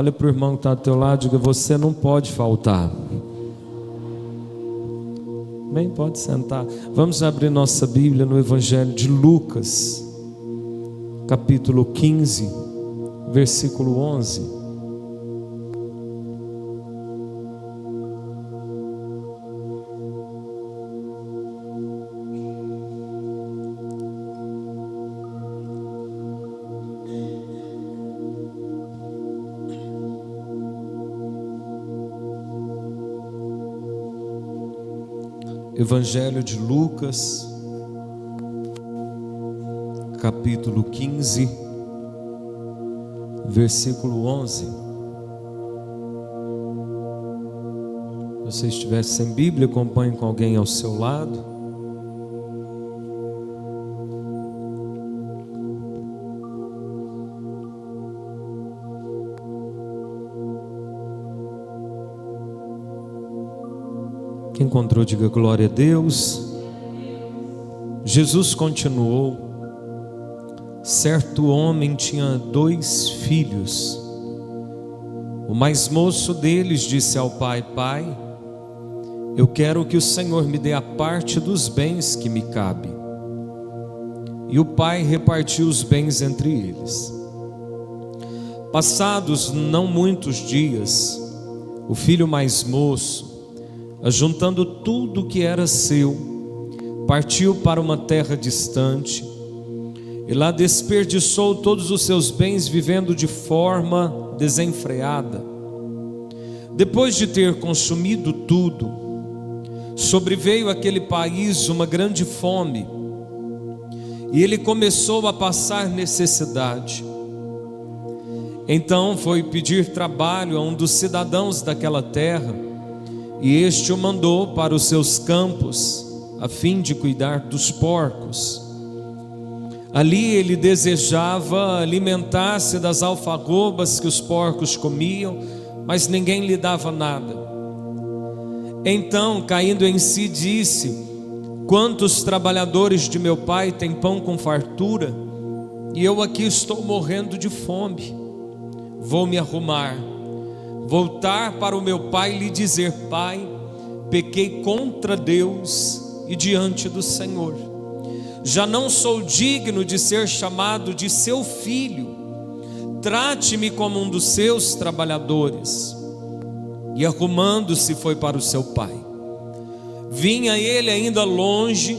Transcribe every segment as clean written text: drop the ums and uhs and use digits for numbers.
Olha para o irmão que está do teu lado e diga: você não pode faltar. Bem, pode sentar. Vamos abrir nossa Bíblia no Evangelho de Lucas, capítulo 15, versículo 11. Evangelho de Lucas, capítulo 15, versículo 11. Se você estiver sem Bíblia, acompanhe com alguém ao seu lado. Quem encontrou, diga glória a Deus. Jesus continuou: certo homem tinha 2 filhos. O mais moço deles disse ao pai: Pai, eu quero que o Senhor me dê a parte dos bens que me cabe. E o pai repartiu os bens entre eles. Passados não muitos dias, o filho mais moço, ajuntando tudo que era seu, partiu para uma terra distante e lá desperdiçou todos os seus bens, vivendo de forma desenfreada. Depois de ter consumido tudo, sobreveio àquele país uma grande fome e ele começou a passar necessidade. Então foi pedir trabalho a um dos cidadãos daquela terra, e este o mandou para os seus campos, a fim de cuidar dos porcos. Ali ele desejava alimentar-se das alfarrobas que os porcos comiam, mas ninguém lhe dava nada. Então, caindo em si, disse: quantos trabalhadores de meu pai têm pão com fartura, e eu aqui estou morrendo de fome. Vou me arrumar, voltar para o meu pai e lhe dizer: Pai, pequei contra Deus e diante do Senhor. Já não sou digno de ser chamado de seu filho. Trate-me como um dos seus trabalhadores. E arrumando-se foi para o seu pai. Vinha ele ainda longe,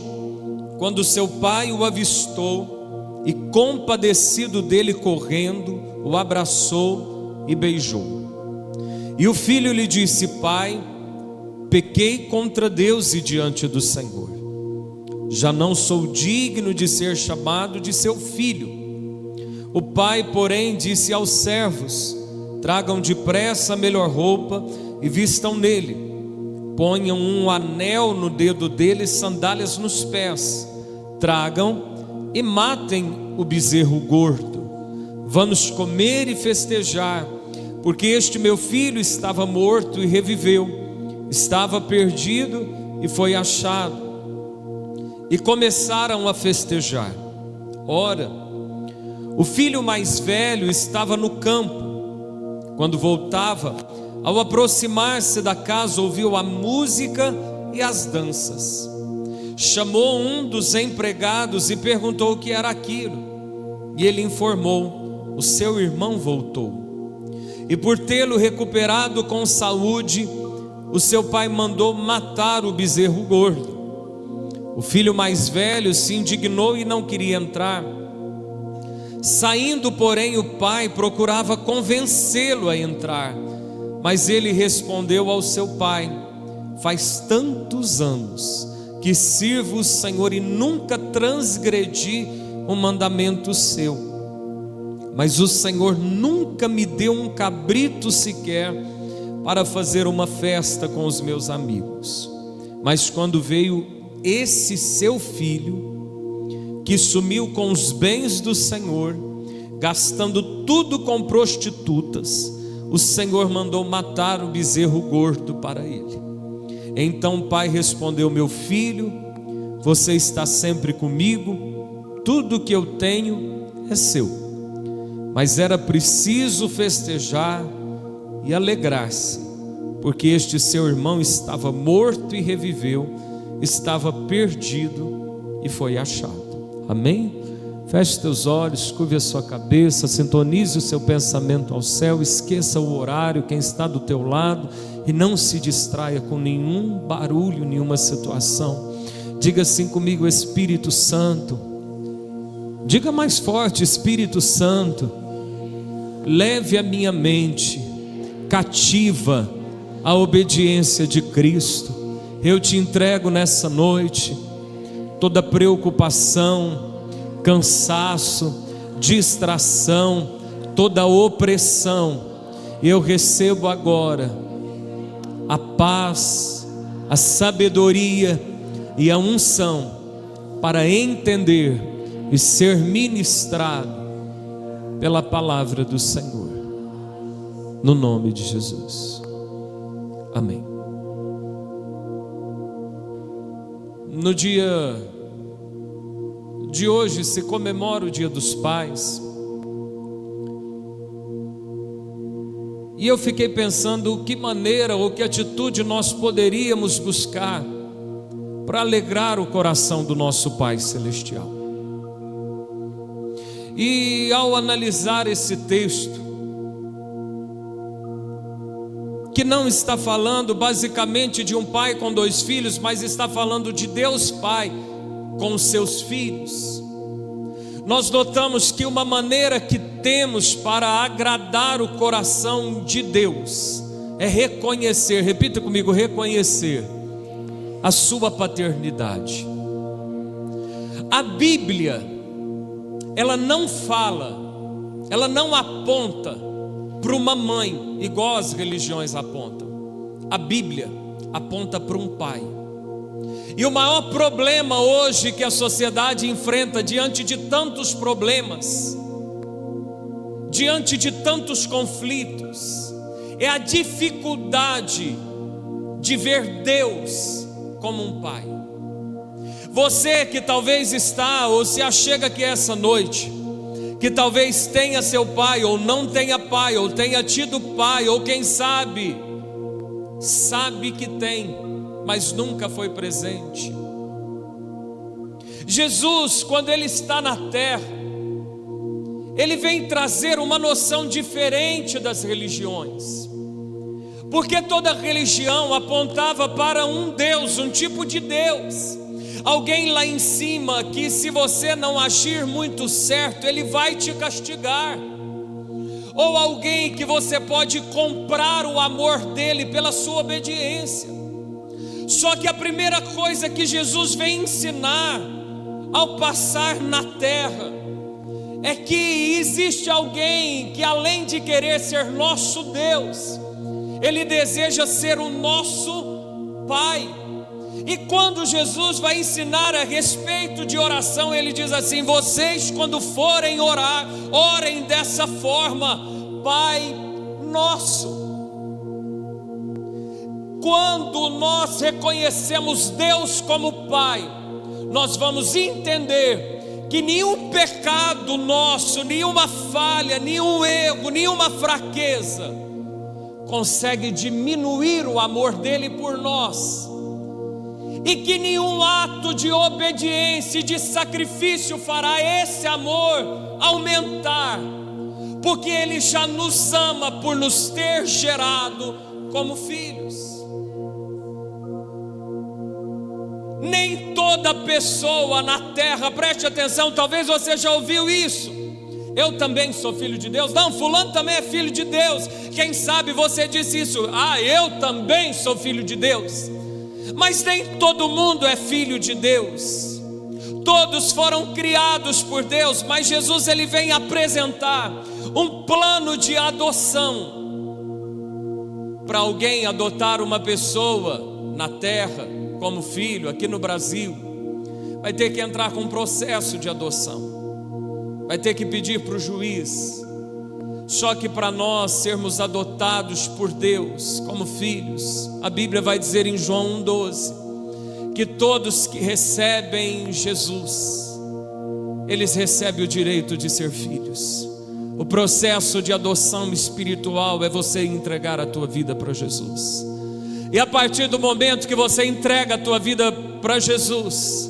quando seu pai o avistou e, compadecido dele, correndo, o abraçou e beijou. E o filho lhe disse: Pai, pequei contra Deus e diante do Senhor. Já não sou digno de ser chamado de seu filho. O pai, porém, disse aos servos: tragam depressa a melhor roupa e vistam nele. Ponham um anel no dedo dele e sandálias nos pés. Tragam e matem o bezerro gordo. Vamos comer e festejar, porque este meu filho estava morto e reviveu, estava perdido e foi achado. E começaram a festejar. Ora, o filho mais velho estava no campo. Quando voltava, ao aproximar-se da casa, ouviu a música e as danças. Chamou um dos empregados e perguntou o que era aquilo. E ele informou: o seu irmão voltou. E por tê-lo recuperado com saúde, o seu pai mandou matar o bezerro gordo. O filho mais velho se indignou e não queria entrar. Saindo, porém, o pai procurava convencê-lo a entrar. Mas ele respondeu ao seu pai: faz tantos anos que sirvo o Senhor e nunca transgredi um mandamento seu. Mas o Senhor nunca me deu um cabrito sequer para fazer uma festa com os meus amigos. Mas quando veio esse seu filho, que sumiu com os bens do Senhor, gastando tudo com prostitutas, o Senhor mandou matar o bezerro gordo para ele. Então o pai respondeu: meu filho, você está sempre comigo, tudo que eu tenho é seu. Mas era preciso festejar, e alegrar-se, porque este seu irmão estava morto e reviveu, estava perdido e foi achado. Amém? Feche teus olhos, curve a sua cabeça, sintonize o seu pensamento ao céu, esqueça o horário, quem está do teu lado, e não se distraia com nenhum barulho, nenhuma situação. Diga assim comigo: Espírito Santo. Diga mais forte: Espírito Santo, leve a minha mente cativa à obediência de Cristo. Eu te entrego nessa noite toda preocupação, cansaço, distração, toda opressão. Eu recebo agora a paz, a sabedoria e a unção para entender e ser ministrado pela palavra do Senhor, no nome de Jesus. Amém. No dia de hoje se comemora o Dia dos Pais, e eu fiquei pensando que maneira ou que atitude nós poderíamos buscar para alegrar o coração do nosso Pai Celestial. E ao analisar esse texto, que não está falando basicamente de um pai com 2 filhos, mas está falando de Deus Pai com os seus filhos, nós notamos que uma maneira que temos para agradar o coração de Deus é reconhecer, repita comigo, reconhecer a sua paternidade. A Bíblia, ela não fala, ela não aponta para uma mãe, igual as religiões apontam. A Bíblia aponta para um pai. E o maior problema hoje que a sociedade enfrenta, diante de tantos problemas, diante de tantos conflitos, é a dificuldade de ver Deus como um pai. Você que talvez está ou se achega aqui essa noite, que talvez tenha seu pai ou não tenha pai, ou tenha tido pai, ou quem sabe que tem, mas nunca foi presente. Jesus, quando ele está na terra, ele vem trazer uma noção diferente das religiões, porque toda religião apontava para um Deus, um tipo de Deus, alguém lá em cima que, se você não agir muito certo, ele vai te castigar, ou alguém que você pode comprar o amor dele pela sua obediência. Só que a primeira coisa que Jesus vem ensinar ao passar na terra é que existe alguém que, além de querer ser nosso Deus, ele deseja ser o nosso Pai. E quando Jesus vai ensinar a respeito de oração, ele diz assim: vocês, quando forem orar, orem dessa forma: Pai Nosso. Quando nós reconhecemos Deus como Pai, nós vamos entender que nenhum pecado nosso, nenhuma falha, nenhum erro, nenhuma fraqueza consegue diminuir o amor dele por nós, e que nenhum ato de obediência e de sacrifício fará esse amor aumentar, porque ele já nos ama por nos ter gerado como filhos. Nem toda pessoa na terra, preste atenção, talvez você já ouviu isso: eu também sou filho de Deus. Não, fulano também é filho de Deus. Quem sabe você disse isso: eu também sou filho de Deus. Mas nem todo mundo é filho de Deus. Todos foram criados por Deus, mas Jesus ele vem apresentar um plano de adoção. Para alguém adotar uma pessoa na terra como filho, aqui no Brasil, vai ter que entrar com um processo de adoção, vai ter que pedir para o juiz. Só que para nós sermos adotados por Deus como filhos, a Bíblia vai dizer em João 1,12 que todos que recebem Jesus, eles recebem o direito de ser filhos. O processo de adoção espiritual é você entregar a tua vida para Jesus. E a partir do momento que você entrega a tua vida para Jesus,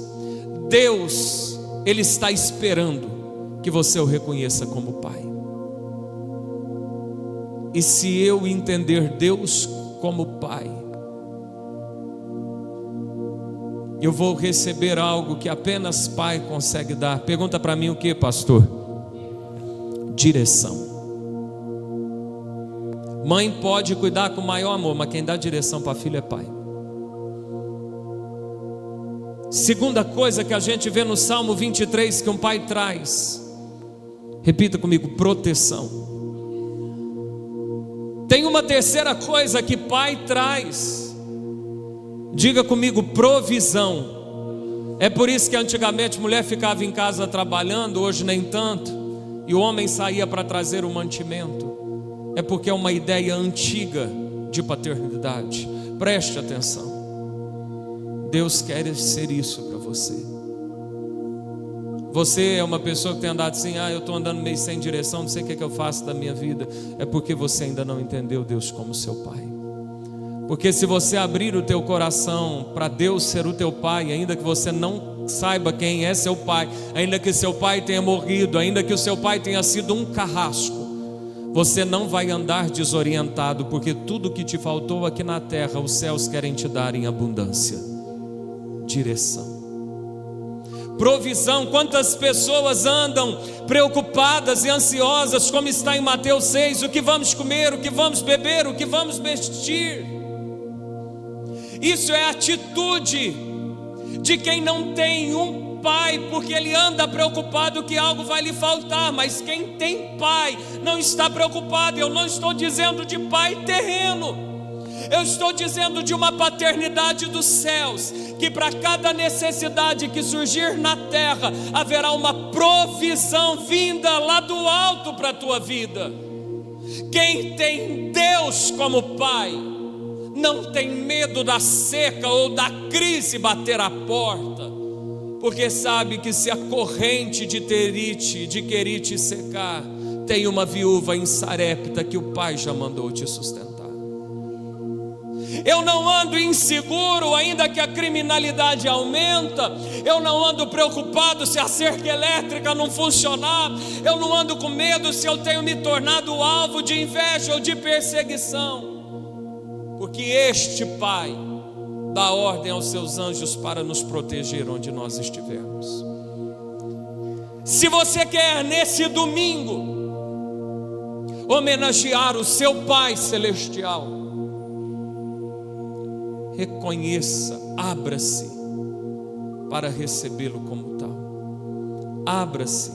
Deus, Ele está esperando que você o reconheça como Pai. E se eu entender Deus como Pai, eu vou receber algo que apenas Pai consegue dar. Pergunta para mim o que, pastor? Direção. Mãe pode cuidar com o maior amor, mas quem dá direção para filho é pai. Segunda coisa que a gente vê no Salmo 23 que um pai traz, repita comigo, proteção. Tem uma terceira coisa que pai traz, diga comigo, provisão. É por isso que antigamente a mulher ficava em casa trabalhando, hoje nem tanto, e o homem saía para trazer o mantimento. É porque é uma ideia antiga de paternidade. Preste atenção. Deus quer ser isso para você. Você é uma pessoa que tem andado assim, eu estou andando meio sem direção, não sei o que eu faço da minha vida. É porque você ainda não entendeu Deus como seu Pai. Porque se você abrir o teu coração para Deus ser o teu Pai, ainda que você não saiba quem é seu pai, ainda que seu pai tenha morrido, ainda que o seu pai tenha sido um carrasco, você não vai andar desorientado, porque tudo que te faltou aqui na terra, os céus querem te dar em abundância. Direção. Provisão. Quantas pessoas andam preocupadas e ansiosas, como está em Mateus 6, o que vamos comer, o que vamos beber, o que vamos vestir. Isso é atitude de quem não tem um pai, porque ele anda preocupado que algo vai lhe faltar. Mas quem tem pai não está preocupado. Eu não estou dizendo de pai terreno, eu estou dizendo de uma paternidade dos céus, que para cada necessidade que surgir na terra, haverá uma provisão vinda lá do alto para a tua vida. Quem tem Deus como pai não tem medo da seca ou da crise bater à porta, porque sabe que se a corrente de Querite secar, tem uma viúva em Sarepta que o pai já mandou te sustentar. Eu não ando inseguro, ainda que a criminalidade aumenta. Eu não ando preocupado se a cerca elétrica não funcionar. Eu não ando com medo se eu tenho me tornado alvo de inveja ou de perseguição, porque este Pai dá ordem aos seus anjos para nos proteger onde nós estivermos. Se você quer nesse domingo homenagear o seu Pai Celestial, reconheça, abra-se para recebê-lo como tal. Abra-se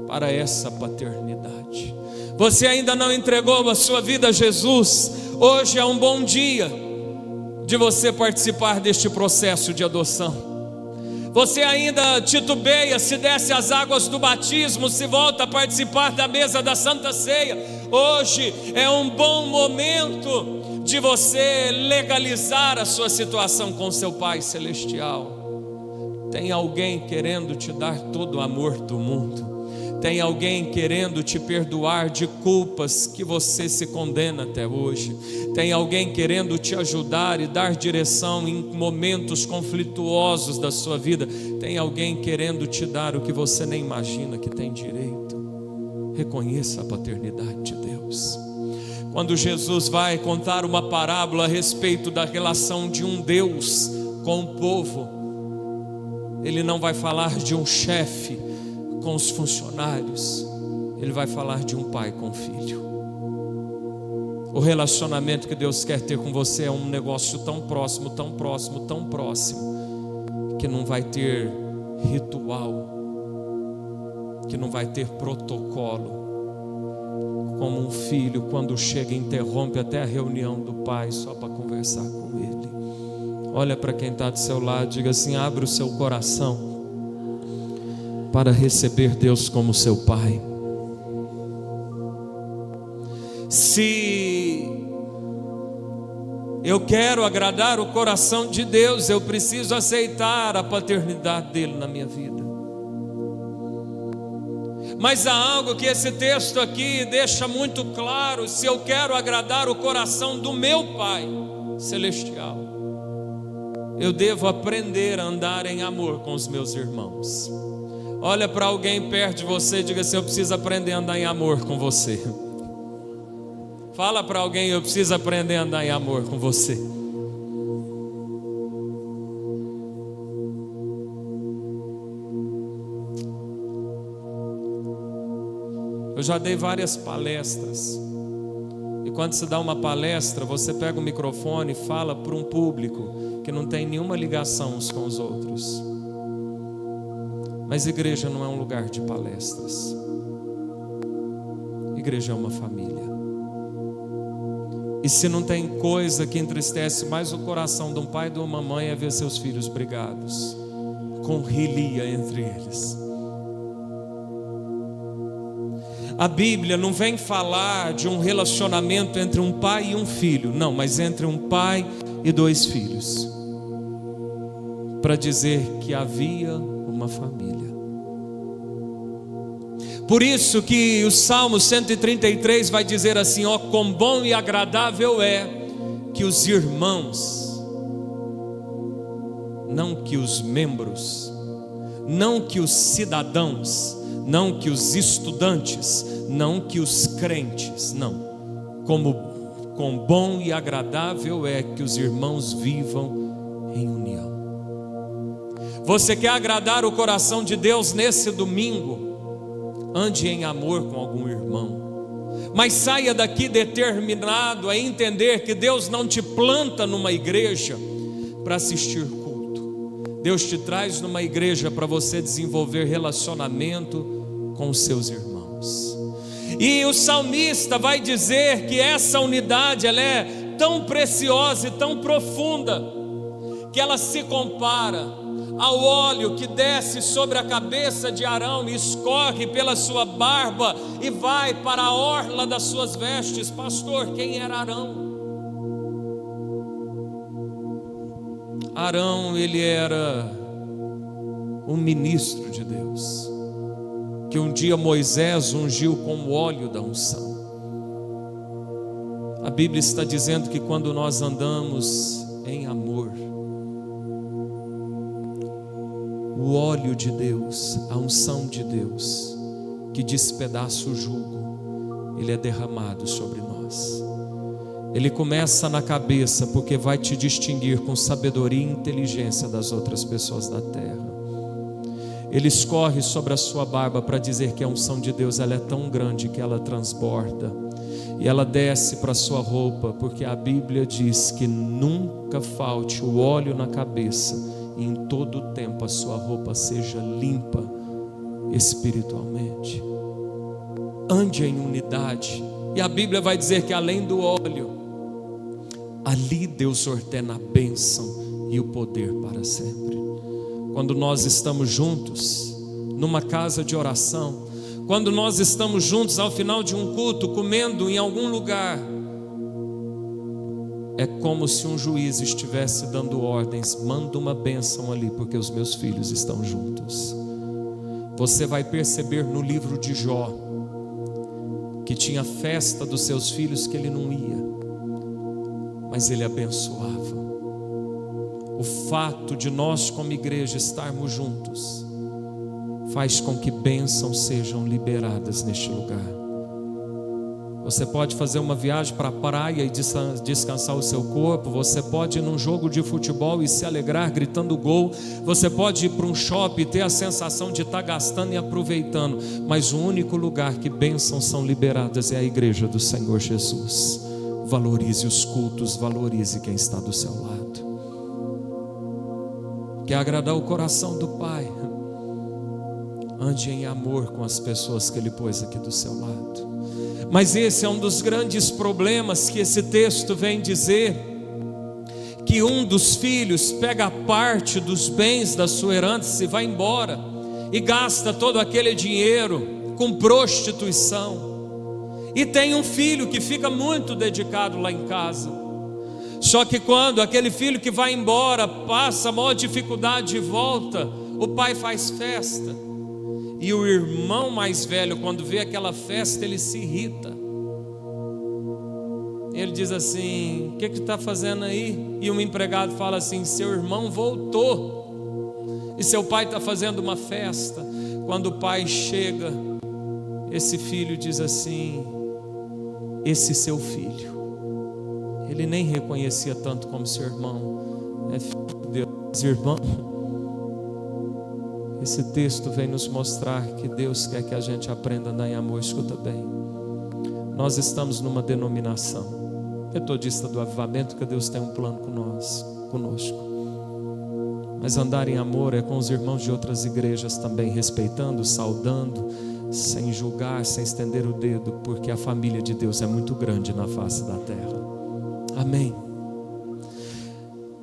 para essa paternidade. Você ainda não entregou a sua vida a Jesus? Hoje é um bom dia de você participar deste processo de adoção. Você ainda titubeia se desce as águas do batismo, se volta a participar da mesa da Santa Ceia. Hoje é um bom momento de você legalizar a sua situação com seu Pai Celestial. Tem alguém querendo te dar todo o amor do mundo. Tem alguém querendo te perdoar de culpas que você se condena até hoje. Tem alguém querendo te ajudar e dar direção em momentos conflituosos da sua vida. Tem alguém querendo te dar o que você nem imagina que tem direito. Reconheça a paternidade de Deus. Quando Jesus vai contar uma parábola a respeito da relação de um Deus com o povo, Ele não vai falar de um chefe com os funcionários, Ele vai falar de um pai com o filho. O relacionamento que Deus quer ter com você é um negócio tão próximo, tão próximo, tão próximo, que não vai ter ritual, que não vai ter protocolo. Como um filho, quando chega, interrompe até a reunião do pai só para conversar com ele. Olha para quem está do seu lado, diga assim: abre o seu coração para receber Deus como seu Pai. Se eu quero agradar o coração de Deus, eu preciso aceitar a paternidade dele na minha vida. Mas há algo que esse texto aqui deixa muito claro: se eu quero agradar o coração do meu Pai Celestial, eu devo aprender a andar em amor com os meus irmãos. Olha para alguém perto de você e diga assim: eu preciso aprender a andar em amor com você. Fala para alguém: eu preciso aprender a andar em amor com você. Eu já dei várias palestras, e quando se dá uma palestra, você pega o microfone e fala para um público que não tem nenhuma ligação uns com os outros. Mas igreja não é um lugar de palestras. Igreja é uma família. E se não tem coisa que entristece mais o coração de um pai e de uma mãe, é ver seus filhos brigados, com rilia entre eles. A Bíblia não vem falar de um relacionamento entre um pai e um filho, não, mas entre um pai e dois filhos, para dizer que havia uma família. Por isso que o Salmo 133 vai dizer assim: ó, quão bom e agradável é que os irmãos, não que os membros, não que os cidadãos, não que os estudantes, não que os crentes, não, quão bom e agradável é que os irmãos vivam em união. Você quer agradar o coração de Deus nesse domingo? Ande em amor com algum irmão, mas saia daqui determinado a entender que Deus não te planta numa igreja para assistir culto. Deus te traz numa igreja para você desenvolver relacionamento com os seus irmãos. E o salmista vai dizer que essa unidade, ela é tão preciosa e tão profunda, que ela se compara ao óleo que desce sobre a cabeça de Arão e escorre pela sua barba e vai para a orla das suas vestes. Pastor, quem era Arão? Arão, ele era um ministro de Deus, que um dia Moisés ungiu com o óleo da unção. A Bíblia está dizendo que quando nós andamos em amor, o óleo de Deus, a unção de Deus, que despedaça o jugo, ele é derramado sobre nós. Ele começa na cabeça, porque vai te distinguir com sabedoria e inteligência das outras pessoas da terra. Ele escorre sobre a sua barba para dizer que a unção de Deus, ela é tão grande que ela transborda, e ela desce para a sua roupa, porque a Bíblia diz que nunca falte o óleo na cabeça, e em todo o tempo a sua roupa seja limpa espiritualmente. Ande em unidade. E a Bíblia vai dizer que além do óleo, ali Deus ordena a bênção e o poder para sempre. Quando nós estamos juntos numa casa de oração, quando nós estamos juntos ao final de um culto, comendo em algum lugar, é como se um juiz estivesse dando ordens: manda uma bênção ali, porque os meus filhos estão juntos. Você vai perceber no livro de Jó que tinha festa dos seus filhos que ele não ia, mas ele abençoava. O fato de nós como igreja estarmos juntos faz com que bênçãos sejam liberadas neste lugar. Você pode fazer uma viagem para a praia e descansar o seu corpo. Você pode ir num jogo de futebol e se alegrar gritando gol. Você pode ir para um shopping e ter a sensação de estar gastando e aproveitando. Mas o único lugar que bênçãos são liberadas é a igreja do Senhor Jesus. Valorize os cultos, valorize quem está do seu lado. Quer agradar o coração do Pai? Ande em amor com as pessoas que Ele pôs aqui do seu lado. Mas esse é um dos grandes problemas que esse texto vem dizer, que um dos filhos pega a parte dos bens da sua herança e vai embora, e gasta todo aquele dinheiro com prostituição, e tem um filho que fica muito dedicado lá em casa. Só que quando aquele filho que vai embora passa a maior dificuldade de volta, o pai faz festa. E o irmão mais velho, quando vê aquela festa, ele se irrita. Ele diz assim: o que está fazendo aí? E um empregado fala assim: seu irmão voltou e seu pai está fazendo uma festa. Quando o pai chega, esse filho diz assim: esse seu filho, ele nem reconhecia tanto como seu irmão, é filho de Deus. Irmão, esse texto vem nos mostrar que Deus quer que a gente aprenda a andar em amor. Escuta bem, nós estamos numa denominação metodista do avivamento, que Deus tem um plano conosco. Mas andar em amor é com os irmãos de outras igrejas também, respeitando, saudando, sem julgar, sem estender o dedo, porque a família de Deus é muito grande na face da terra. Amém.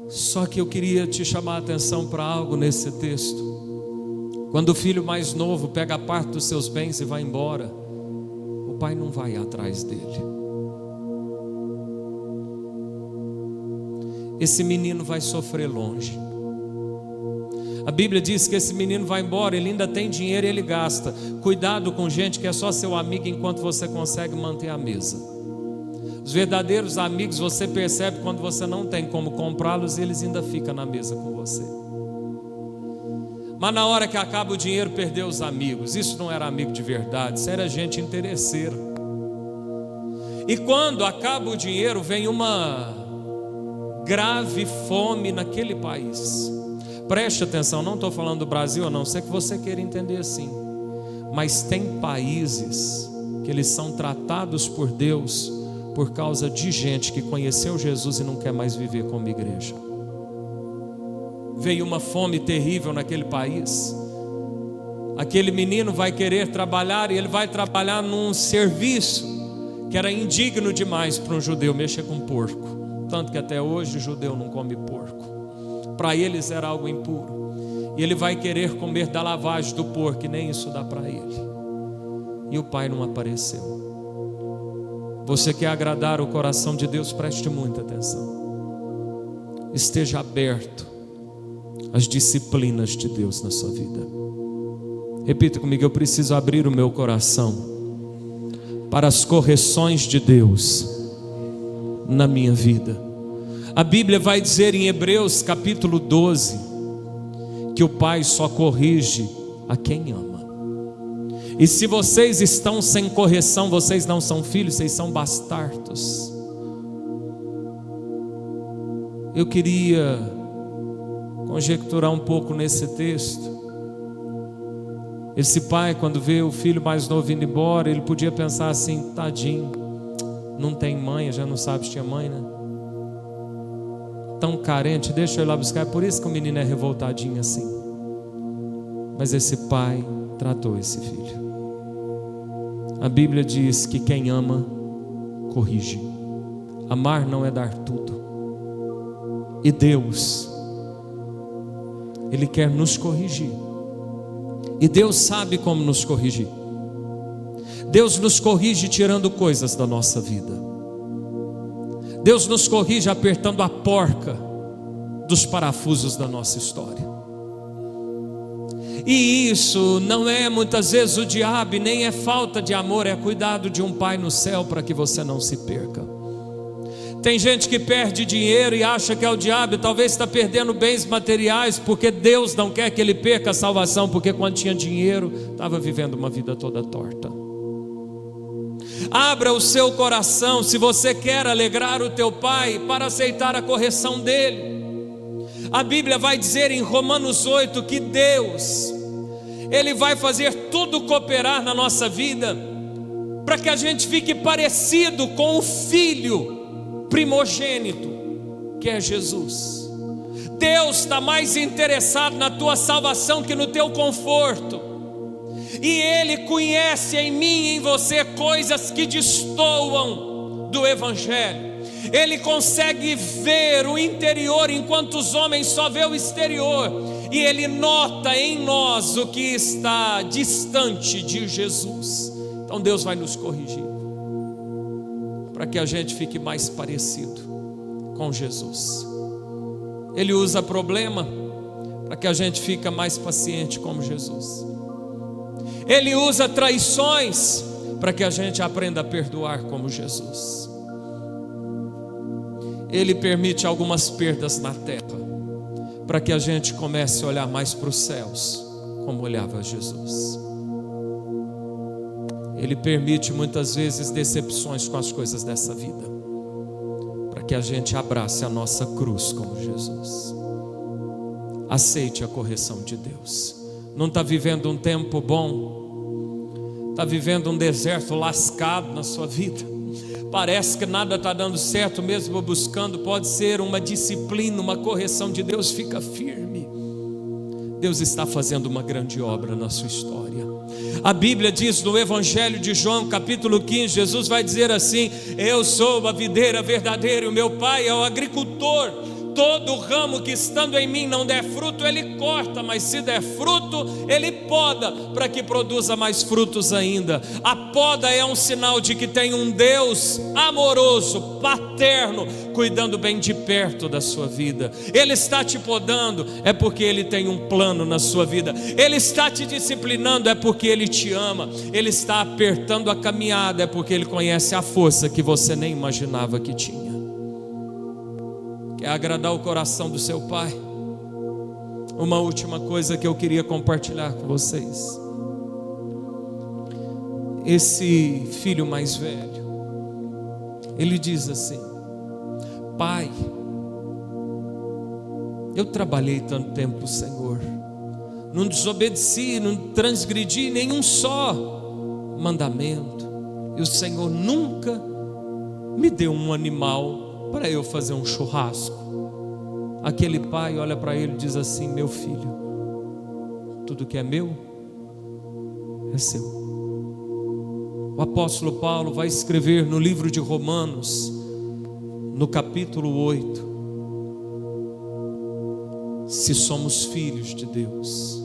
Só que eu queria te chamar a atenção para algo nesse texto. Quando o filho mais novo pega a parte dos seus bens e vai embora, o pai não vai atrás dele. Esse menino vai sofrer longe. A Bíblia diz que esse menino vai embora, ele ainda tem dinheiro e ele gasta. Cuidado com gente que é só seu amigo enquanto você consegue manter a mesa. Os verdadeiros amigos você percebe quando você não tem como comprá-los e eles ainda ficam na mesa com você. Mas na hora que acaba o dinheiro, perdeu os amigos. Isso não era amigo de verdade, isso era gente interesseira. E quando acaba o dinheiro, vem uma grave fome naquele país. Preste atenção, não estou falando do Brasil, a não ser que você queira entender assim. Mas tem países que eles são tratados por Deus por causa de gente que conheceu Jesus e não quer mais viver como igreja. Veio uma fome terrível naquele país. Aquele menino vai querer trabalhar e ele vai trabalhar num serviço que era indigno demais para um judeu, mexer com porco. Tanto que até hoje o judeu não come porco. Para eles era algo impuro. E ele vai querer comer da lavagem do porco, e nem isso dá para ele. E o pai não apareceu. Você quer agradar o coração de Deus? Preste muita atenção. Esteja aberto às disciplinas de Deus na sua vida. Repita comigo: eu preciso abrir o meu coração para as correções de Deus na minha vida. A Bíblia vai dizer em Hebreus capítulo 12 que o pai só corrige a quem ama. E se vocês estão sem correção, vocês não são filhos, vocês são bastardos. Eu queria conjecturar um pouco nesse texto. Esse pai, quando vê o filho mais novo indo embora, ele podia pensar assim: tadinho, não tem mãe, já não sabe se tinha mãe, né? Tão carente, deixa eu ir lá buscar. É por isso que o menino é revoltadinho assim. Mas esse pai tratou esse filho. A Bíblia diz que quem ama, corrige. Amar não é dar tudo. E Deus, Ele quer nos corrigir. E Deus sabe como nos corrigir. Deus nos corrige tirando coisas da nossa vida. Deus nos corrige apertando a porca dos parafusos da nossa história. E isso não é muitas vezes o diabo, nem é falta de amor, é cuidado de um pai no céu para que você não se perca. Tem gente que perde dinheiro e acha que é o diabo, e talvez está perdendo bens materiais, porque Deus não quer que ele perca a salvação, porque quando tinha dinheiro, estava vivendo uma vida toda torta. Abra o seu coração, se você quer alegrar o teu pai, para aceitar a correção dele. A Bíblia vai dizer em Romanos 8 que Deus, Ele vai fazer tudo cooperar na nossa vida para que a gente fique parecido com o Filho primogênito, que é Jesus. Deus está mais interessado na tua salvação que no teu conforto. E Ele conhece em mim e em você coisas que destoam do Evangelho. Ele consegue ver o interior enquanto os homens só vê o exterior. E Ele nota em nós o que está distante de Jesus. Então Deus vai nos corrigir para que a gente fique mais parecido com Jesus. Ele usa problema para que a gente fique mais paciente como Jesus. Ele usa traições para que a gente aprenda a perdoar como Jesus. Ele permite algumas perdas na terra para que a gente comece a olhar mais para os céus como olhava Jesus. Ele permite muitas vezes decepções com as coisas dessa vida para que a gente abrace a nossa cruz como Jesus. Aceite a correção de Deus. Não está vivendo um tempo bom, está vivendo um deserto lascado na sua vida, parece que nada está dando certo, mesmo buscando, pode ser uma disciplina, uma correção de Deus. Fica firme, Deus está fazendo uma grande obra na sua história. A Bíblia diz no Evangelho de João, capítulo 15, Jesus vai dizer assim: eu sou a videira verdadeira e o meu Pai é o agricultor. Todo ramo que estando em mim não der fruto, Ele corta, mas se der fruto, Ele poda, para que produza mais frutos ainda. A poda é um sinal de que tem um Deus amoroso, paterno, cuidando bem de perto da sua vida. Ele está te podando, é porque Ele tem um plano na sua vida. Ele está te disciplinando, é porque Ele te ama. Ele está apertando a caminhada, é porque Ele conhece a força que você nem imaginava que tinha. Quer agradar o coração do seu pai? Uma última coisa que eu queria compartilhar com vocês. Esse filho mais velho, ele diz assim: pai, eu trabalhei tanto tempo, Senhor, não desobedeci, não transgredi nenhum só mandamento, e o Senhor nunca me deu um animal para eu fazer um churrasco. Aquele pai olha para ele e diz assim: meu filho, tudo que é meu é seu. O apóstolo Paulo vai escrever no livro de Romanos, no capítulo 8, se somos filhos de Deus,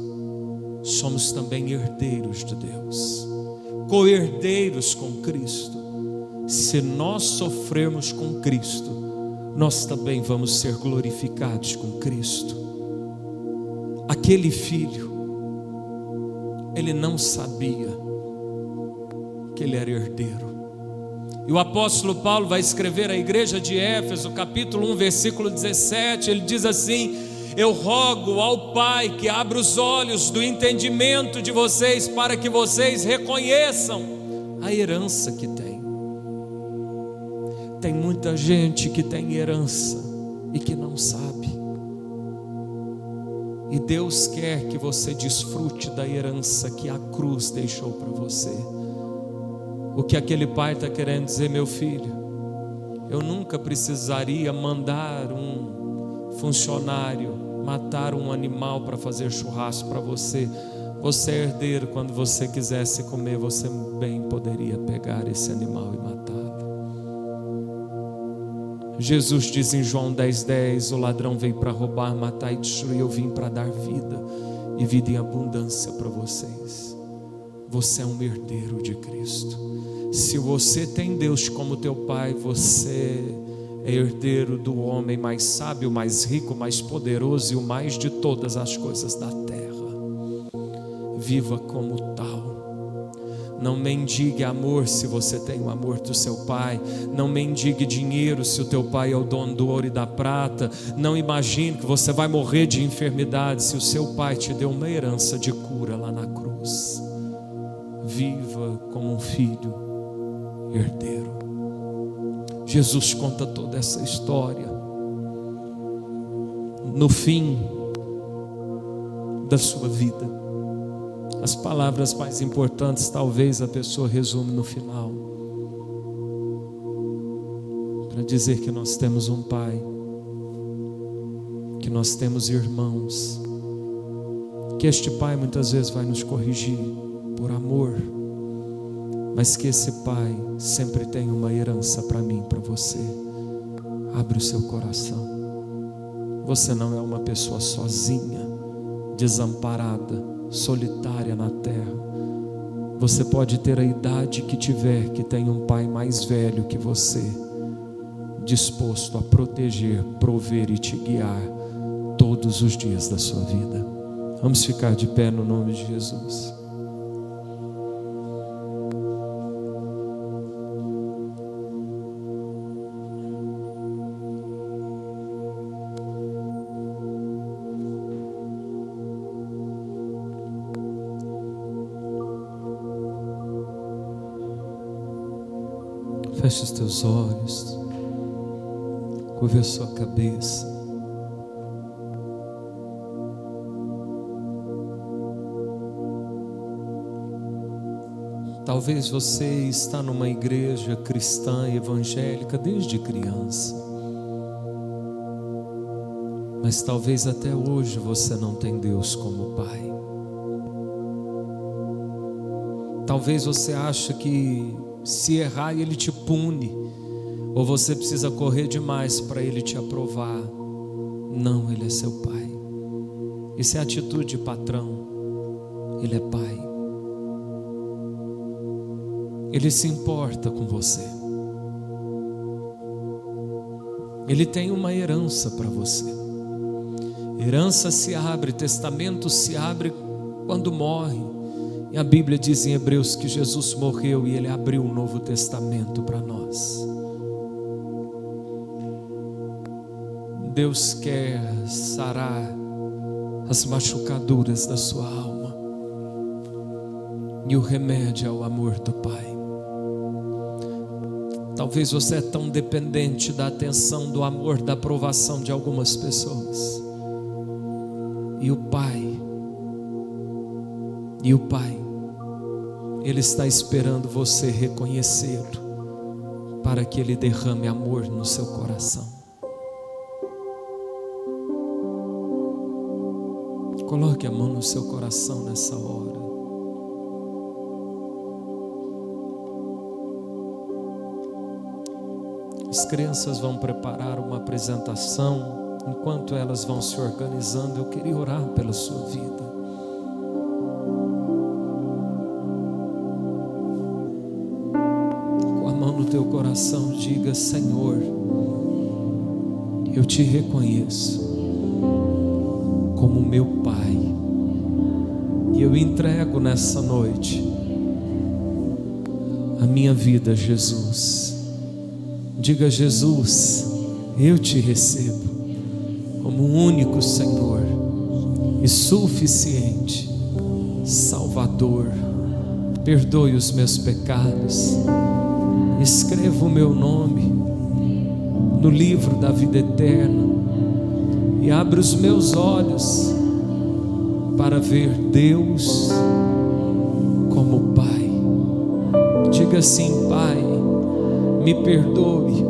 somos também herdeiros de Deus, co-herdeiros com Cristo. Se nós sofrermos com Cristo, nós também vamos ser glorificados com Cristo. Aquele filho, ele não sabia que ele era herdeiro. E o apóstolo Paulo vai escrever à igreja de Éfeso, capítulo 1, versículo 17, ele diz assim: eu rogo ao Pai que abra os olhos do entendimento de vocês, para que vocês reconheçam a herança que tem. Tem muita gente que tem herança e que não sabe. E Deus quer que você desfrute da herança que a cruz deixou para você. O que aquele pai está querendo dizer: meu filho, eu nunca precisaria mandar um funcionário matar um animal para fazer churrasco para você. Você é herdeiro, quando você quisesse comer, você bem poderia pegar esse animal e matá-lo. Jesus diz em João 10:10, o ladrão veio para roubar, matar e destruir. Eu vim para dar vida, e vida em abundância para vocês. Você é um herdeiro de Cristo. Se você tem Deus como teu pai, você é herdeiro do homem mais sábio, mais rico, mais poderoso e o mais de todas as coisas da terra. Viva como tal. Não mendigue amor se você tem o amor do seu pai. Não mendigue dinheiro se o teu pai é o dono do ouro e da prata. Não imagine que você vai morrer de enfermidade se o seu pai te deu uma herança de cura lá na cruz. Viva como um filho herdeiro. Jesus conta toda essa história. No fim da sua vida, as palavras mais importantes talvez a pessoa resume no final, para dizer que nós temos um pai, que nós temos irmãos, que este pai muitas vezes vai nos corrigir por amor, mas que esse pai sempre tem uma herança para mim, para você. Abre o seu coração. Você não é uma pessoa sozinha, desamparada, solitária na terra. Você pode ter a idade que tiver, que tem um pai mais velho que você, disposto a proteger, prover e te guiar todos os dias da sua vida. Vamos ficar de pé no nome de Jesus. Feche os teus olhos, curve a sua cabeça. Talvez você está numa igreja cristã evangélica desde criança, mas talvez até hoje você não tem Deus como Pai. Talvez você ache que se errar Ele te pune, ou você precisa correr demais para Ele te aprovar. Não, Ele é seu Pai. Isso é atitude de patrão. Ele é Pai. Ele se importa com você. Ele tem uma herança para você. Herança se abre, testamento se abre quando morre. E a Bíblia diz em Hebreus que Jesus morreu e Ele abriu um novo testamento para nós. Deus quer sarar as machucaduras da sua alma. E o remédio é o amor do Pai. Talvez você é tão dependente da atenção, do amor, da aprovação de algumas pessoas. E o Pai, Ele está esperando você reconhecê-lo, para que Ele derrame amor no seu coração. Coloque a mão no seu coração nessa hora. As crianças vão preparar uma apresentação. Enquanto elas vão se organizando, eu queria orar pela sua vida. Com a mão no teu coração, diga: Senhor, eu te reconheço como meu Pai, e eu entrego nessa noite a minha vida a Jesus. Diga: Jesus, eu te recebo como um único Senhor e suficiente Salvador. Perdoe os meus pecados, escreva o meu nome no livro da vida eterna e abra os meus olhos para ver Deus como Pai. Diga assim: Pai, me perdoe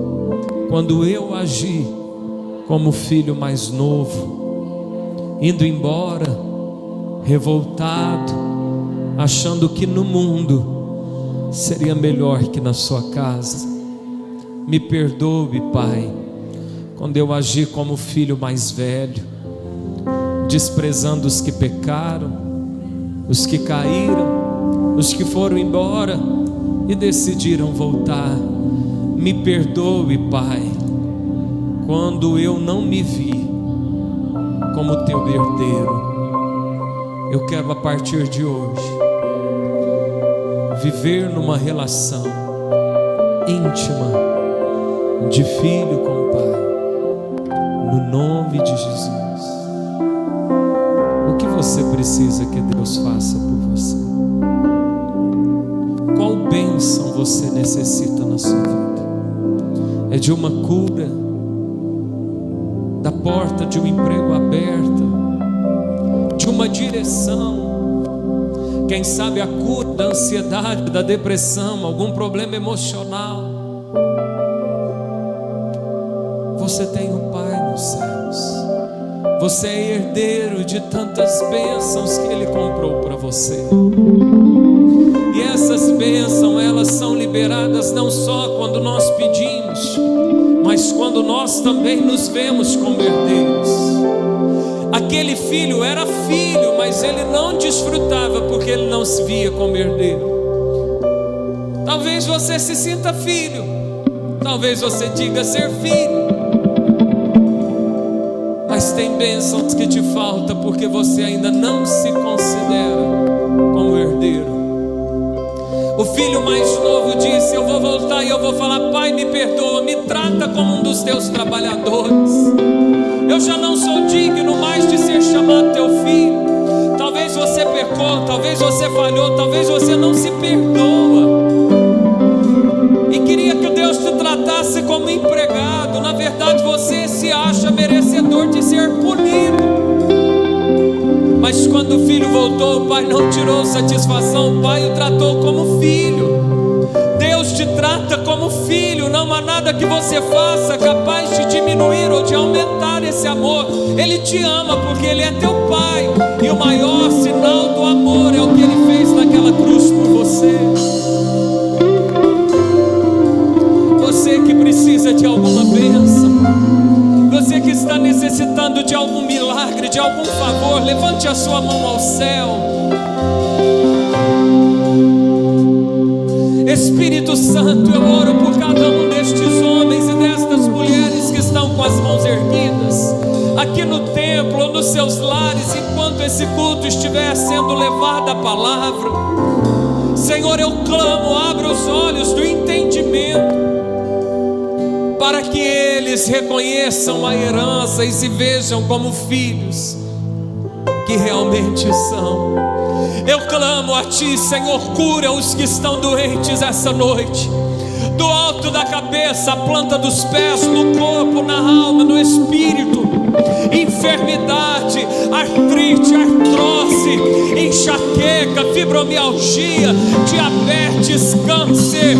quando eu agi como filho mais novo, indo embora, revoltado, achando que no mundo seria melhor que na sua casa. Me perdoe, Pai, quando eu agi como filho mais velho, desprezando os que pecaram, os que caíram, os que foram embora e decidiram voltar. Me perdoe, Pai, quando eu não me vi como teu herdeiro. Eu quero, a partir de hoje, viver numa relação íntima de filho com o Pai, no nome de Jesus. O que você precisa que Deus faça por você? Qual bênção você necessita na sua vida? É de uma cura, da porta de um emprego aberta, de uma direção, quem sabe a cura da ansiedade, da depressão, algum problema emocional. Você tem um Pai nos céus, você é herdeiro de tantas bênçãos que Ele comprou para você. E essas bênçãos, elas são liberadas não só quando nós pedimos, mas quando nós também nos vemos como herdeiros. Aquele filho era filho, mas ele não desfrutava porque ele não se via como herdeiro. Talvez você se sinta filho, talvez você diga ser filho, mas tem bênçãos que te faltam porque você ainda não se considera como herdeiro. O filho mais novo disse: eu vou voltar e eu vou falar: Pai, me perdoa, me trata como um dos teus trabalhadores. Eu já não sou digno mais de ser chamado teu filho. Talvez você pecou, talvez você falhou, talvez você não se perdoa. E queria que Deus Deus te tratasse como empregado, na verdade você se acha merecedor de ser punido. Mas quando o filho voltou, o pai não tirou satisfação, o pai o tratou como filho. Deus te trata como filho, não há nada que você faça capaz de diminuir ou de aumentar esse amor. Ele te ama porque Ele é teu pai, e o maior sinal do amor é o que Ele fez naquela cruz por você. Você que precisa de alguma bênção, você que está necessitando de algum milagre, de algum favor, levante a sua mão ao céu. Espírito Santo, eu oro por cada um destes homens e destas mulheres que estão com as mãos erguidas, aqui no templo ou nos seus lares, enquanto esse culto estiver sendo levado a palavra. Senhor, eu clamo, abra os olhos do entendimento, para que eles reconheçam a herança e se vejam como filhos que realmente são. Eu clamo a Ti, Senhor, cura os que estão doentes essa noite, do alto da cabeça, a planta dos pés, no corpo, na alma, no espírito. Enfermidade, artrite, artrose, enxaqueca, fibromialgia, diabetes, câncer,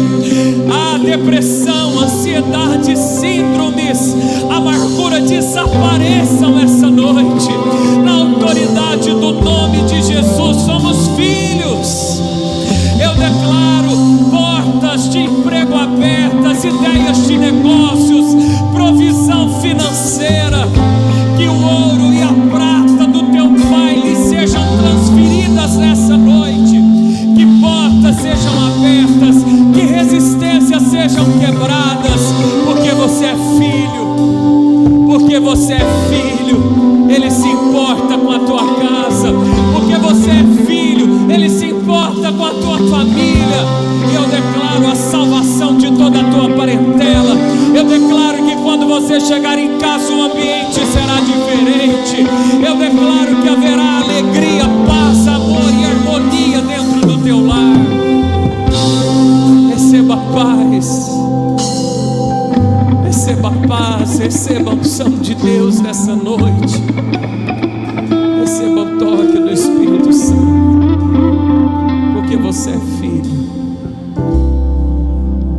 a depressão, ansiedade, síndromes, amargura, desapareçam essa noite. Na autoridade do nome de Jesus, somos filhos. Eu declaro portas de emprego abertas, ideias de negócios, provisão financeira. Que o ouro e a prata do teu Pai lhe sejam transferidas nessa noite. Que portas sejam abertas, que resistências sejam quebradas, porque você é filho. Porque você é filho, Ele se importa com a tua casa. Porque você é filho, Ele se importa com a tua família. E eu declaro a salvação de toda a tua parentela. Eu declaro que quando você chegar em casa, o ambiente será diferente. Eu declaro que haverá alegria, paz, amor e harmonia dentro do teu lar. Receba paz, receba paz, receba a unção de Deus nessa noite. Receba o toque do Espírito Santo, porque você é filho.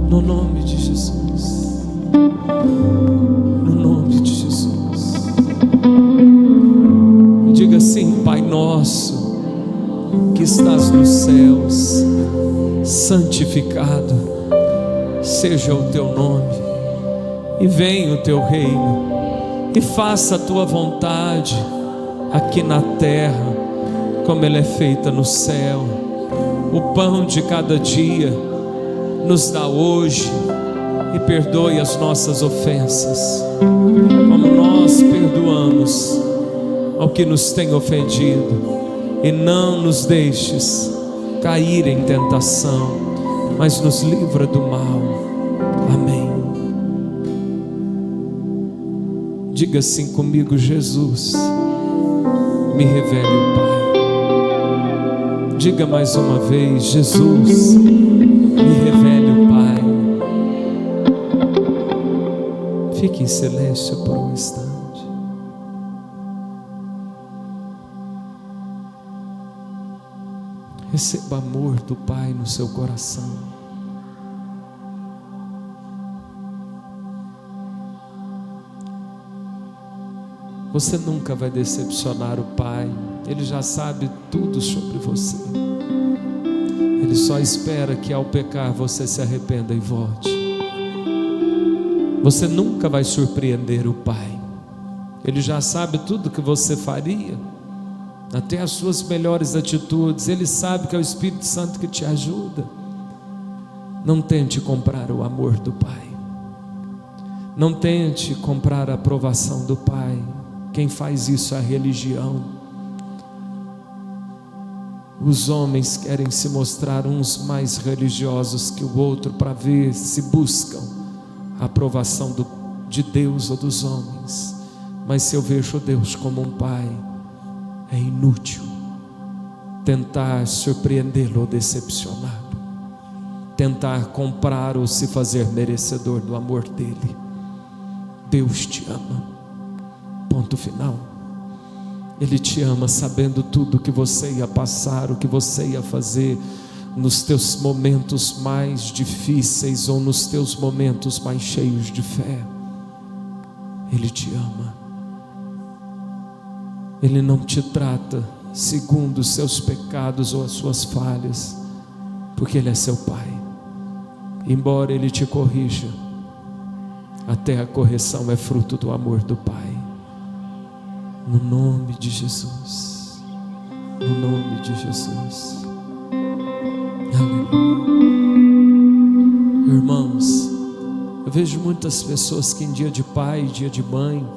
No nome de Jesus, no nome de Jesus. Diga assim: Pai nosso que estás nos céus, santificado seja o teu nome, e venha o teu reino, e faça a tua vontade aqui na terra como ela é feita no céu. O pão de cada dia nos dá hoje, e perdoe as nossas ofensas, como nós perdoamos ao que nos tem ofendido, e não nos deixes cair em tentação, mas nos livra do mal. Amém. Diga assim comigo: Jesus, me revele o Pai. Diga mais uma vez: Jesus, me revele o Pai. Fique em silêncio por um instante. Receba amor do Pai no seu coração. Você nunca vai decepcionar o Pai. Ele já sabe tudo sobre você. Ele só espera que ao pecar você se arrependa e volte. Você nunca vai surpreender o Pai. Ele já sabe tudo que você faria, até as suas melhores atitudes. Ele sabe que é o Espírito Santo que te ajuda. Não tente comprar o amor do Pai. Não tente comprar a aprovação do Pai. Quem faz isso é a religião. Os homens querem se mostrar uns mais religiosos que o outro, para ver se buscam a aprovação de Deus ou dos homens. Mas se eu vejo Deus como um Pai, é inútil tentar surpreendê-lo ou decepcioná-lo. tentar comprar ou se fazer merecedor do amor dele. Deus te ama, ponto final. Ele te ama sabendo tudo que você ia passar, o que você ia fazer nos teus momentos mais difíceis ou nos teus momentos mais cheios de fé. Ele te ama. Ele não te trata segundo os seus pecados ou as suas falhas, porque Ele é seu Pai. Embora Ele te corrija, até a correção é fruto do amor do Pai. No nome de Jesus, no nome de Jesus. Aleluia. Irmãos, eu vejo muitas pessoas que em dia de pai, dia de mãe,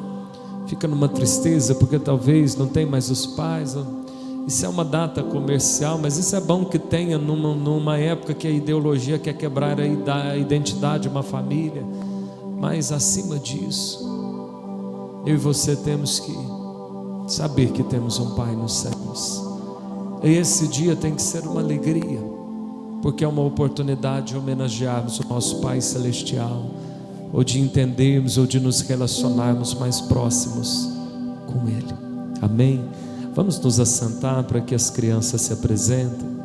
fica numa tristeza porque talvez não tem mais os pais. Isso é uma data comercial, mas isso é bom que tenha numa época que a ideologia quer quebrar a identidade de uma família. Mas acima disso, eu e você temos que saber que temos um Pai nos céus. E esse dia tem que ser uma alegria, porque é uma oportunidade de homenagearmos o nosso Pai Celestial, ou de entendermos, ou de nos relacionarmos mais próximos com Ele. Amém? Vamos nos assentar para que as crianças se apresentem.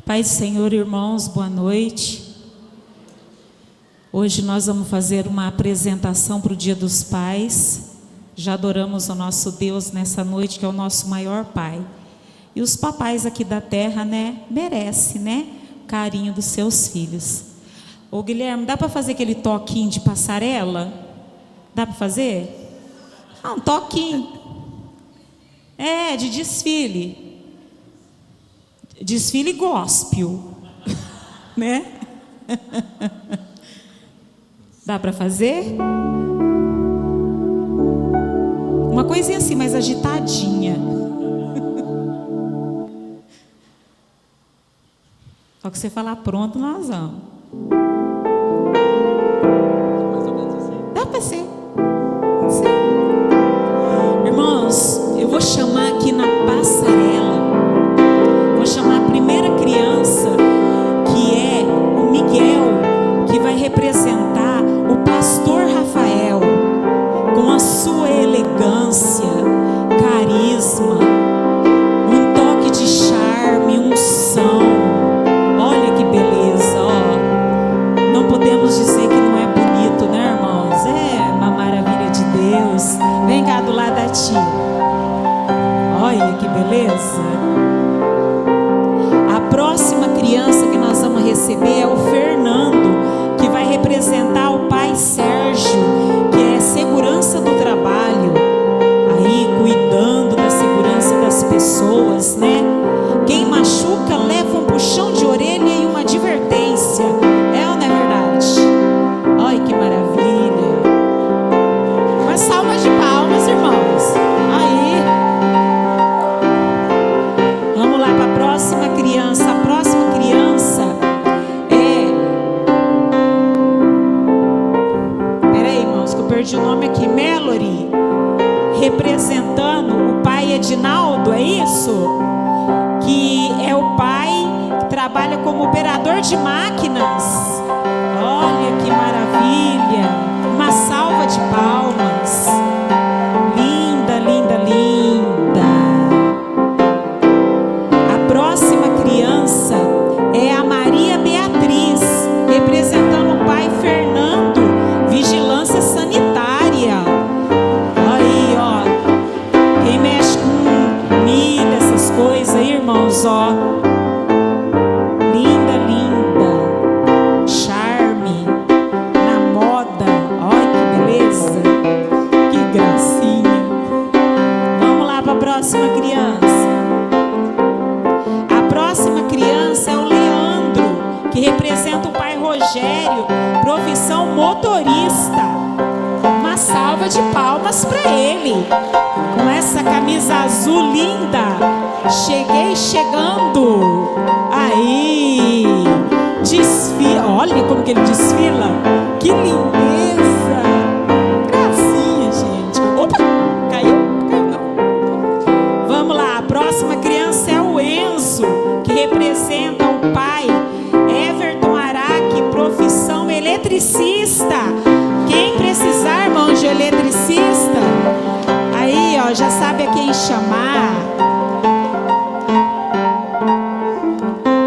Pai do Senhor, irmãos, boa noite. Hoje nós vamos fazer uma apresentação para o Dia dos Pais. Já adoramos o nosso Deus nessa noite, que é o nosso maior Pai. E os papais aqui da terra, merecem, o carinho dos seus filhos. Ô Guilherme, dá para fazer aquele toquinho de passarela? Dá para fazer? Um toquinho. De desfile. Desfile gospel, Dá para fazer? Uma coisinha assim, mais agitadinha. Só que você falar pronto, nós vamos. Mais ou menos assim. Dá para ser. Pode ser. Irmãos, eu vou chamar aqui na passarela. Vou chamar a primeira criança, que é o Miguel, que vai representar o pastor Rafael, com a sua elegância, carisma, um toque de charme, unção. Olha que beleza, Não podemos dizer que não é bonito, irmãos? É uma maravilha de Deus. Vem cá do lado da tia. Olha que beleza. A próxima criança que nós vamos receber é o Fernando, que vai representar o pai Sérgio, que é segurança do trabalho, aí cuidando da segurança das pessoas, Quem machuca leva um puxão de orelha e uma advertência. É ou não é verdade? Olha que maravilha. Uma salva de palmas, irmãos. Aí. Vamos lá para a próxima criança. A próxima criança é... Peraí, irmãos, que eu perdi o nome aqui. Melody, representando o pai Edinaldo, é isso? Que é o pai que trabalha como operador de máquinas. Olha que maravilha. Uma salva de palmas. Linda, linda, linda. A próxima criança é a Maria Beatriz, representando o pai Fernando, vigilância sanitária. Aí, quem mexe com milho, essas coisas aí, irmãos, linda, linda, charme, na moda. Olha que beleza, que gracinha. Vamos lá para a próxima criança. A próxima criança é o Leandro, que representa o pai Rogério, profissão motorista. Uma salva de palmas para ele, com essa camisa azul linda. Cheguei chegando. Aí, desfile. Olha como que ele desfila? Que lindeza! Gracinha, gente. Opa! Caiu? Caiu não. Vamos lá, a próxima criança é o Enzo, que representa o pai. Everton Araque, profissão eletricista. Quem precisar, irmão, de eletricista, aí, ó, já sabe a quem chamar.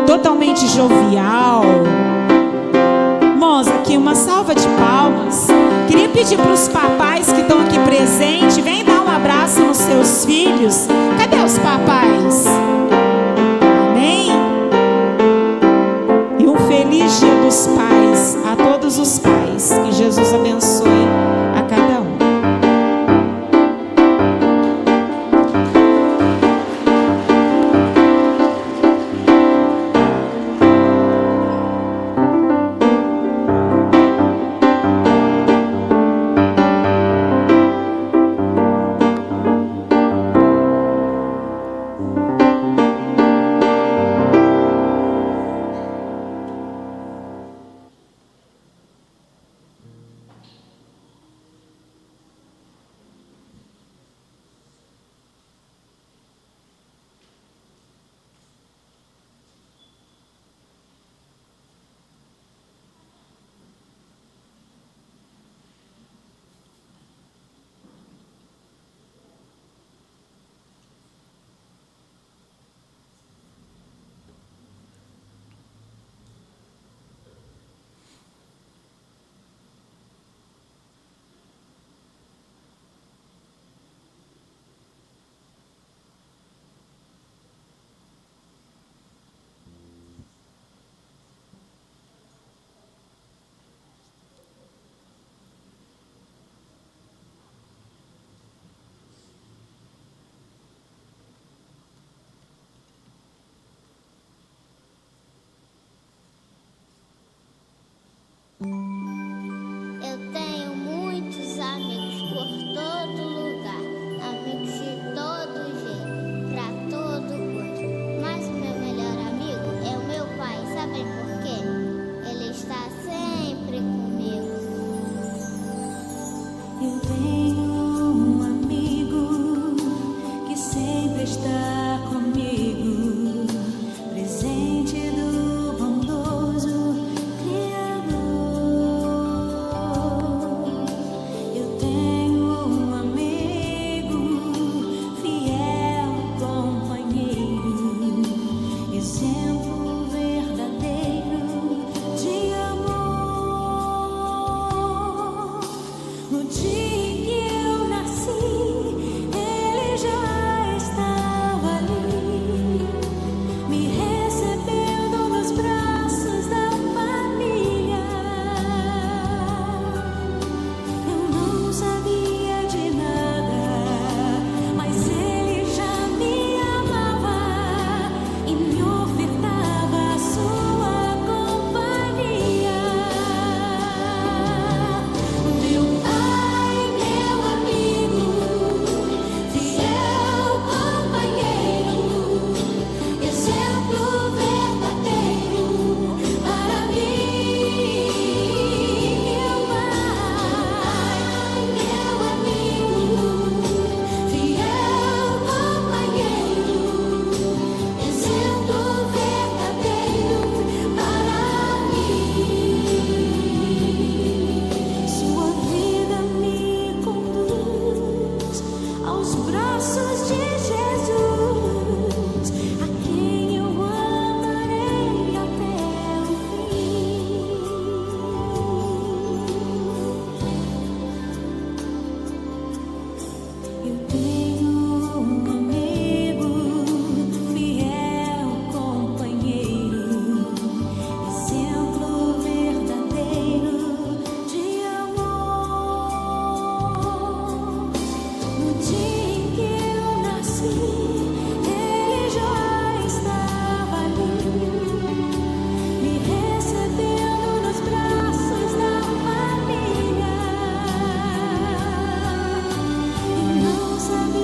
Totalmente jovial. Irmãos, aqui uma salva de palmas. Queria pedir para os papais que estão aqui presentes, vem dar um abraço nos seus filhos. Cadê os papais? Amém? E um feliz dia dos pais a todos os pais. Que Jesus abençoe a cada um. Eu tenho muitos amigos por todo lugar, amigos de todo jeito, pra todo gosto. Mas o meu melhor amigo é o meu pai, sabem por quê? Ele está sempre comigo. Eu tenho um amigo que sempre está comigo, presente do bondoso Criador. Eu tenho um amigo, fiel companheiro, exemplo verdadeiro de amor. No dia em que eu nasci, ele já estava ali, me recebendo nos braços da família. Eu não sabia de nada, mas ele já me amava e me ofertava a sua companhia. Meu pai, meu amigo, fiel companheiro, exemplo verdadeiro para mim. Meu pai, meu amigo, fiel companheiro, exemplo verdadeiro para mim. Sua vida me conduz aos braços de Jesus, a quem eu amarei até o fim. Eu tenho um amigo, fiel companheiro, exemplo verdadeiro de amor. No dia em que eu nasci, ele já estava ali, me recebendo nos braços da família. Eu não sabia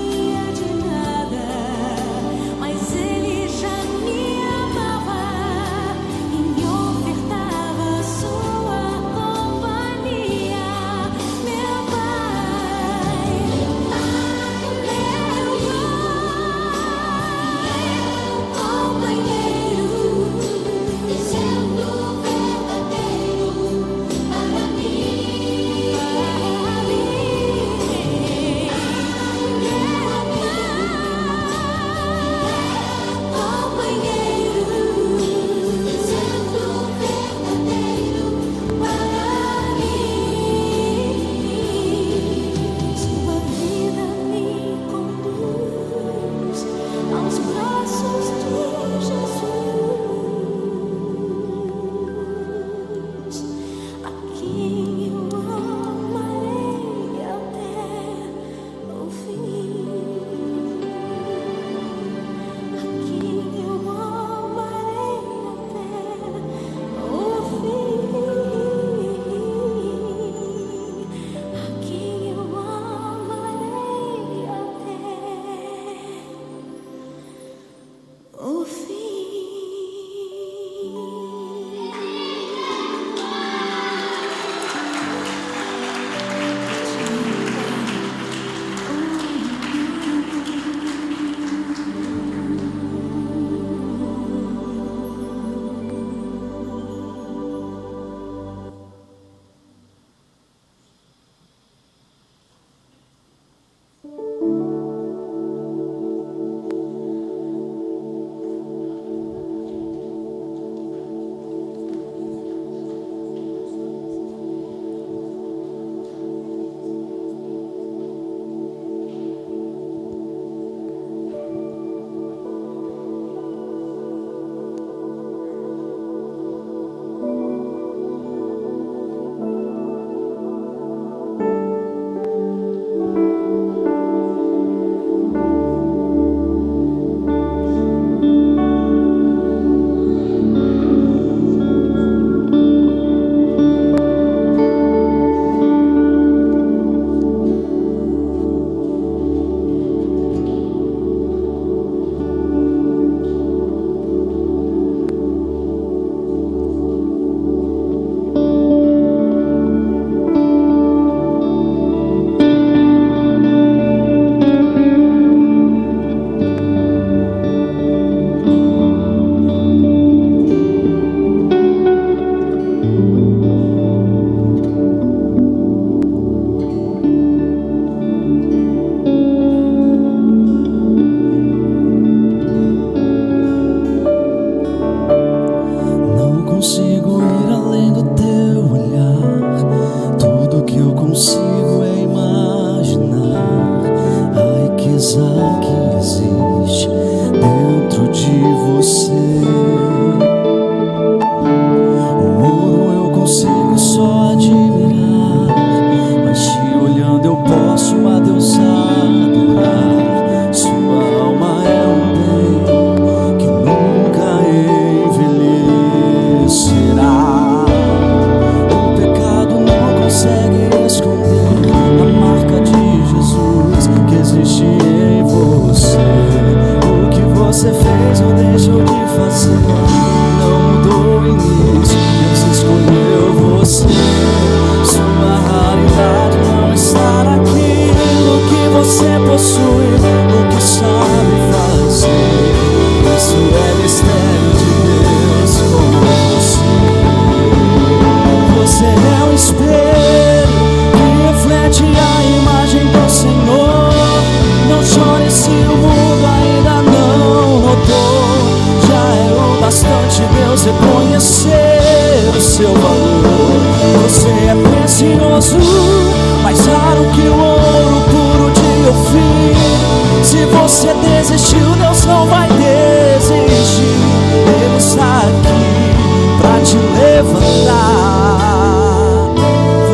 beleza que existe dentro de você. O ouro eu consigo só admirar, mas te olhando eu posso a Deus adorar. Sua alma é um bem que nunca envelhecerá. O pecado não consegue esconder a marca de Jesus que existe em você. O que você fez ou deixou de fazer não mudou o início. Deus escolheu você. Sua raridade não está naquilo que você possui, o que sabe fazer. Isso é mistério de Deus com você. Você é um espelho que reflete a imagem do Senhor. Não chore se o mundo ainda não notou. Já é o bastante Deus reconhecer o seu valor. Você é precioso, mais raro que o ouro puro de Ofir. Se você desistiu, Deus não vai desistir. Ele está aqui pra te levantar.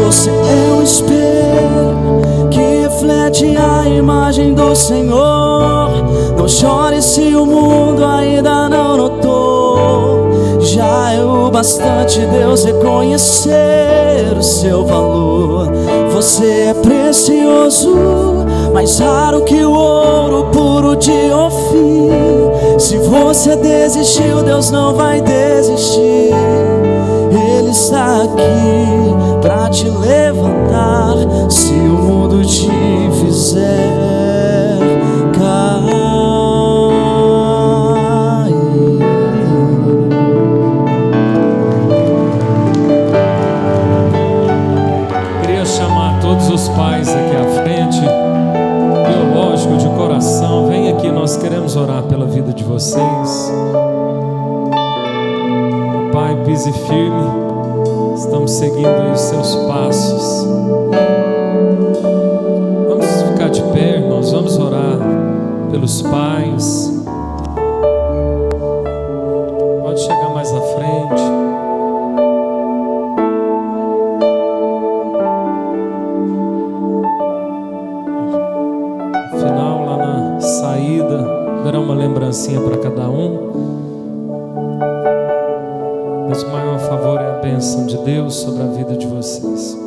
Você é um espelho que reflete a imagem do Senhor. Não chore se o mundo ainda não notou. Já é o bastante Deus reconhecer o seu valor. Você é precioso, mais raro que o ouro puro de Ofir. Se você desistiu, Deus não vai desistir. Ele está aqui pra te levantar. Se o mundo te fizer cair. Queria chamar todos os pais aqui à frente, biológico, de coração. Vem aqui, nós queremos orar pela vida de vocês. Pai, pise firme, estamos seguindo aí os seus passos. Vamos ficar de pé, irmãos, vamos orar pelos pais. Pode chegar mais à frente. No final, lá na saída, haverá uma lembrancinha para cada um. Mas o maior favor é a bênção de Deus sobre a vida de vocês.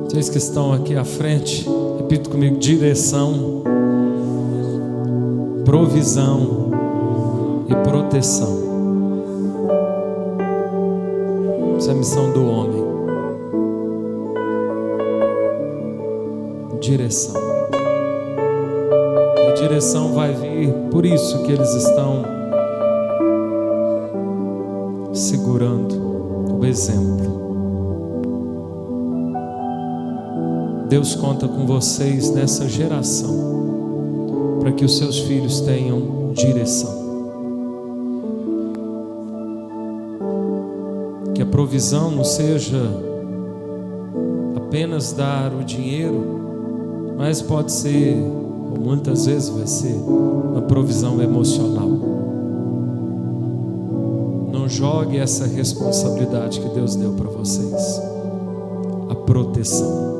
Vocês que estão aqui à frente, repita comigo: direção, provisão e proteção. Essa é a missão do homem. Direção. E a direção vai vir, por isso que eles estão segurando o exemplo. Deus conta com vocês nessa geração para que os seus filhos tenham direção. Que a provisão não seja apenas dar o dinheiro, mas pode ser, ou muitas vezes vai ser, uma provisão emocional. Não jogue essa responsabilidade que Deus deu para vocês. A proteção.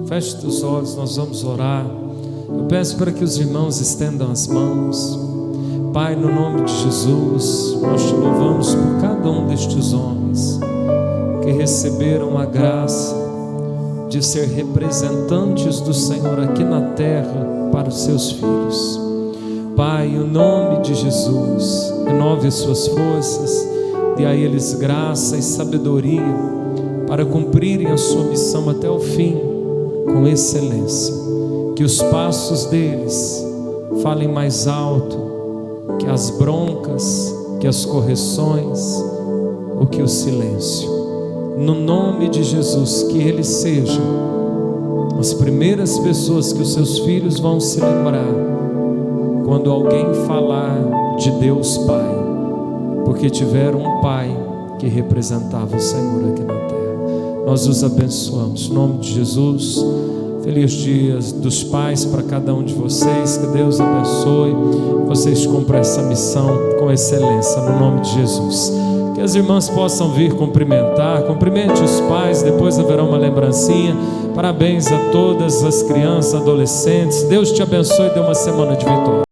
Feche os olhos, nós vamos orar. Eu peço para que os irmãos estendam as mãos. Pai, no nome de Jesus, nós te louvamos por cada um destes homens que receberam a graça de ser representantes do Senhor aqui na terra para os seus filhos. Pai, em nome de Jesus, renove as suas forças, dê a eles graça e sabedoria para cumprirem a sua missão até o fim, com excelência. Que os passos deles falem mais alto que as broncas, que as correções ou que o silêncio. No nome de Jesus, que eles sejam as primeiras pessoas que os seus filhos vão se lembrar quando alguém falar de Deus Pai, porque tiveram um Pai que representava o Senhor aqui na terra. Nós os abençoamos, em nome de Jesus. Feliz dia dos pais para cada um de vocês, que Deus abençoe, vocês cumprem essa missão com excelência, no nome de Jesus. Que as irmãs possam vir cumprimentar, cumprimente os pais, depois haverá uma lembrancinha. Parabéns a todas as crianças, adolescentes, Deus te abençoe e dê uma semana de vitória.